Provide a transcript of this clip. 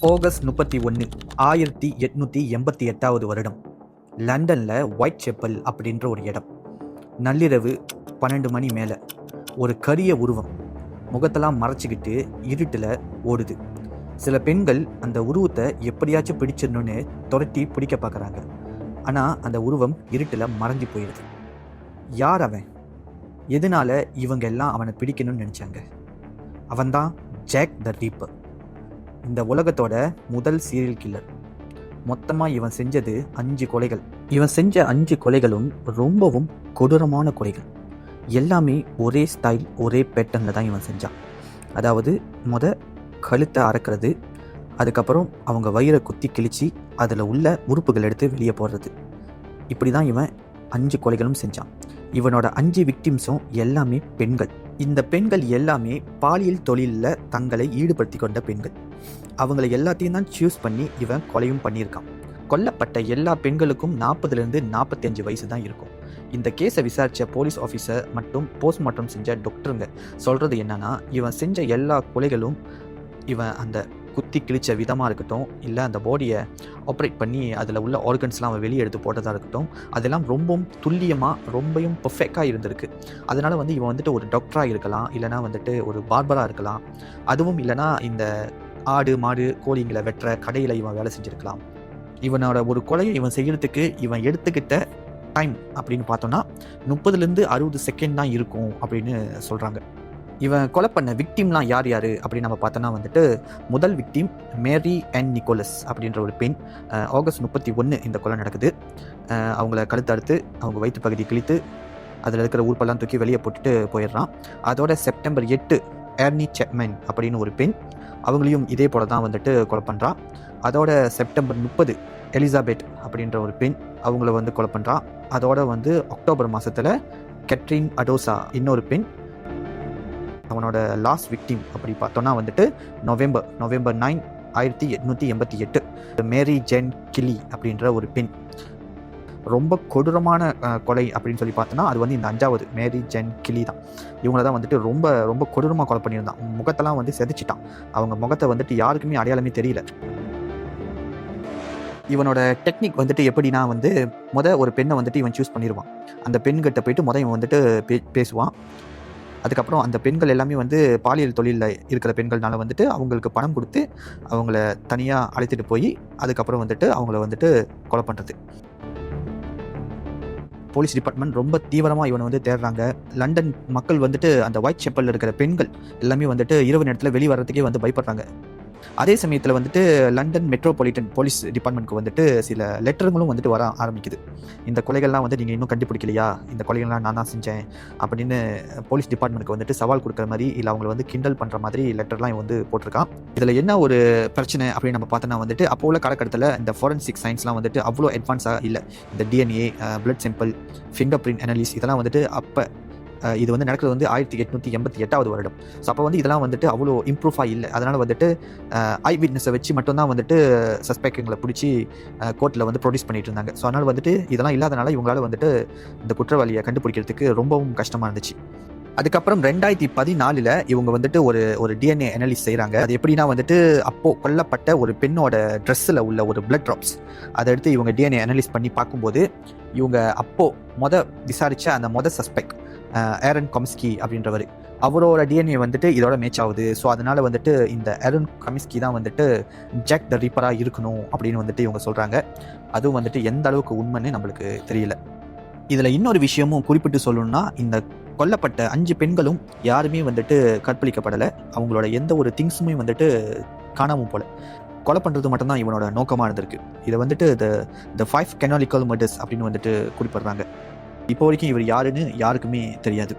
August 31, 1888 வருடம் லண்டனில் white chappal அப்படின்ற ஒரு இடம். நள்ளிரவு 12 மணி மேலே ஒரு கரிய உருவம் முகத்தெல்லாம் மறைச்சிக்கிட்டு இருட்டில் ஓடுது. சில பெண்கள் அந்த உருவத்தை எப்படியாச்சும் பிடிச்சிடணுன்னு துரட்டி பிடிக்க பார்க்குறாங்க. ஆனால் அந்த உருவம் இருட்டில் மறைஞ்சு போயிடுது. யார் அவன்? எதனால இவங்க எல்லாம் அவனை பிடிக்கணும்னு நினச்சாங்க? அவன்தான் ஜாக் த ரீப்பர், இந்த உலகத்தோட முதல் சீரியல் கில்லர். மொத்தமாக இவன் செஞ்சது 5 கொலைகள். இவன் செஞ்ச 5 கொலைகளும் ரொம்பவும் கொடூரமான கொலைகள். எல்லாமே ஒரே ஸ்டைல், ஒரே பேட்டர்னில் தான் இவன் செஞ்சான். அதாவது கழுத்தை அறக்கிறது, அதுக்கப்புறம் அவங்க வயிறை குத்தி கிழிச்சு அதில் உள்ள உறுப்புகள் எடுத்து வெளியே போடுறது. இப்படி தான் இவன் 5 கொலைகளும் செஞ்சான். இவனோட 5 விக்டிம்ஸும் எல்லாமே பெண்கள். இந்த பெண்கள் எல்லாமே பாலியல் தொழிலில் தங்களை ஈடுபடுத்தி கொண்ட பெண்கள். அவங்களை எல்லாத்தையும் தான் சூஸ் பண்ணி இவன் கொலையும் பண்ணியிருக்கான். கொல்லப்பட்ட எல்லா பெண்களுக்கும் 40லேருந்து 45 வயசு தான் இருக்கும். இந்த கேஸை விசாரித்த போலீஸ் ஆஃபீஸர் மற்றும் போஸ்ட்மார்ட்டம் செஞ்ச டாக்டருங்க சொல்கிறது என்னன்னா, இவன் செஞ்ச எல்லா கொலைகளும் இவன் அந்த குத்தி கிழிச்ச விதமாக இருக்கட்டும், இல்லை அந்த பாடியை ஆப்ரேட் பண்ணி அதில் உள்ள ஆர்கன்ஸ்லாம் அவன் வெளியே எடுத்து போட்டதாக இருக்கட்டும், அதெல்லாம் ரொம்பவும் துல்லியமாக ரொம்பவும் பர்ஃபெக்டாக இருந்திருக்கு. அதனால் இவன் ஒரு டாக்டராக இருக்கலாம், இல்லைனா ஒரு பார்பராக இருக்கலாம், அதுவும் இல்லைனா இந்த ஆடு மாடு கோழிங்களை வெட்டுற கடையில் இவன் வேலை செஞ்சுருக்கலாம். இவனோட ஒரு கொலையை இவன் செய்கிறதுக்கு இவன் எடுத்துக்கிட்ட டைம் அப்படின்னு பார்த்தோன்னா 30லேருந்து 60 செகண்ட் தான் இருக்கும் அப்படின்னு சொல்கிறாங்க. இவன் கொலை பண்ண விக்டிம்லாம் யார் யார் அப்படின்னு நம்ம பார்த்தோன்னா முதல் விக்டிம் மேரி அண்ட் நிக்கோலஸ் அப்படின்ற ஒரு பெண். ஆகஸ்ட் 31 இந்த கொலை நடக்குது. அவங்கள கழுத்து அறுத்து அவங்க வயிற்று பகுதி கிழித்து அதில் இருக்கிற உறுப்பெல்லாம் தூக்கி வெளியே போட்டுட்டு போயிடுறான். அதோட செப்டம்பர் 8 ஏர்னி சேப்மேன் அப்படின்னு ஒரு பெண், அவங்களையும் இதே போல தான் கொலை பண்ணுறான். அதோட செப்டம்பர் 30 எலிசபெத் அப்படின்ற ஒரு பெண், அவங்கள கொலை பண்ணுறான். அதோட அக்டோபர் மாதத்தில் கேட்ரின் அடோசா இன்னொரு பெண். அவனோட லாஸ்ட் விக்டிம் அப்படி பார்த்தோன்னா நவம்பர் 9, 1888 மேரி ஜென் கில்லி அப்படின்ற ஒரு பெண். ரொம்ப கொடூரமான கொலை அப்படின்னு சொல்லி பார்த்தோன்னா அது இந்த 5வது மேரி ஜென் கில்லி தான். இவங்கள தான் ரொம்ப ரொம்ப கொடூரமாக கொலை பண்ணியிருந்தான். முகத்தெல்லாம் செதைச்சிட்டான். அவங்க முகத்தை யாருக்குமே அடையாளமே தெரியல. இவனோட டெக்னிக் எப்படின்னா ஒரு பெண்ணை இவன் சூஸ் பண்ணிடுவான். அந்த பெண்கிட்ட போயிட்டு இவன் பேசுவான். அதுக்கப்புறம் அந்த பெண்கள் எல்லாமே பாலியல் தொழிலில் இருக்கிற பெண்கள்னால அவங்களுக்கு பணம் கொடுத்து அவங்கள தனியாக அழைத்துட்டு போய் அதுக்கப்புறம் அவங்கள கொலை பண்ணுறது. போலீஸ் டிபார்ட்மெண்ட் ரொம்ப தீவிரமாக இவனை தேடுறாங்க. லண்டன் மக்கள் அந்த ஒயிட் செப்பலில் இருக்கிற பெண்கள் எல்லாமே இரவு நேரத்தில் வெளியே வர்றதுக்கே பயப்படுறாங்க. அதே சமயத்தில் லண்டன் மெட்ரோபாலிட்டன் போலீஸ் டிபார்ட்மெண்ட்க்கு சில லெட்டருங்களும் வர ஆரம்பிக்குது. இந்த கொலைகள்லாம் நீங்கள் இன்னும் கண்டுபிடிக்கலையா, இந்த கொலைகள்லாம் நான் தான் செஞ்சேன் அப்படின்னு போலீஸ் டிபார்ட்மெண்ட்க்கு சவால் கொடுக்குற மாதிரி, இல்லை அவங்களை கிண்டல் பண்ணுற மாதிரி லெட்டர்லாம் இவன் போட்டிருக்கான். இதில் என்ன ஒரு பிரச்சனை அப்படின்னு நம்ம பார்த்தோன்னா அப்போ உள்ள காலகட்டத்தில் இந்த ஃபாரன்சிக் சயின்ஸ்லாம் அவ்வளோ அட்வான்ஸாக இல்லை. இந்த DNA, blood sample, finger print அனாலிஸ் இதெல்லாம் அப்போ இது நடக்கிறது 1888 வருடம். ஸோ அப்போ இதெல்லாம் அவ்வளோ இம்ப்ரூவாக இல்லை. அதனால் ஐ விட்னஸை வச்சு மட்டும்தான் சஸ்பெக்டுங்களை பிடிச்சி கோர்ட்டில் ப்ரொடியூஸ் பண்ணிட்டு இருந்தாங்க. ஸோ அதனால் இதெல்லாம் இல்லாதனால இவங்களால் இந்த குற்றவாளியை கண்டுபிடிக்கிறதுக்கு ரொம்பவும் கஷ்டமாக இருந்துச்சு. அதுக்கப்புறம் 2014 இவங்க ஒரு டிஎன்ஏ அனாலிஸ் செய்கிறாங்க. அது எப்படின்னா அப்போது கொல்லப்பட்ட ஒரு பெண்ணோட ட்ரெஸ்ஸில் உள்ள ஒரு பிளட் ட்ராப்ஸ் அதை எடுத்து இவங்க டிஎன்ஏ அனாலிஸ் பண்ணி பார்க்கும்போது இவங்க அப்போது விசாரித்த அந்த சஸ்பெக்ட் ஏரன் கமிஸ்கி அப்படின்றவர், அவரோட டிஎன்ஏ இதோட மேட்ச் ஆகுது. ஸோ அதனால் இந்த ஏரன் கமிஸ்கி தான் ஜாக் த ரீப்பராக இருக்கணும் அப்படின்னு இவங்க சொல்கிறாங்க. அதுவும் எந்த அளவுக்கு உண்மைன்னு நம்மளுக்கு தெரியல. இதில் இன்னொரு விஷயமும் குறிப்பிட்டு சொல்லணும்னா, இந்த கொல்லப்பட்ட 5 பெண்களும் யாருமே கற்பழிக்கப்படலை. அவங்களோட எந்த ஒரு திங்ஸுமே காணாமல் போல. கொலை பண்ணுறது மட்டும்தான் இவனோட நோக்கமாக இருந்திருக்கு. இதை the 5 canonical murders அப்படின்னு குறிப்பிடுறாங்க. இப்போ வரைக்கும் இவர் யாருன்னு யாருக்குமே தெரியாது.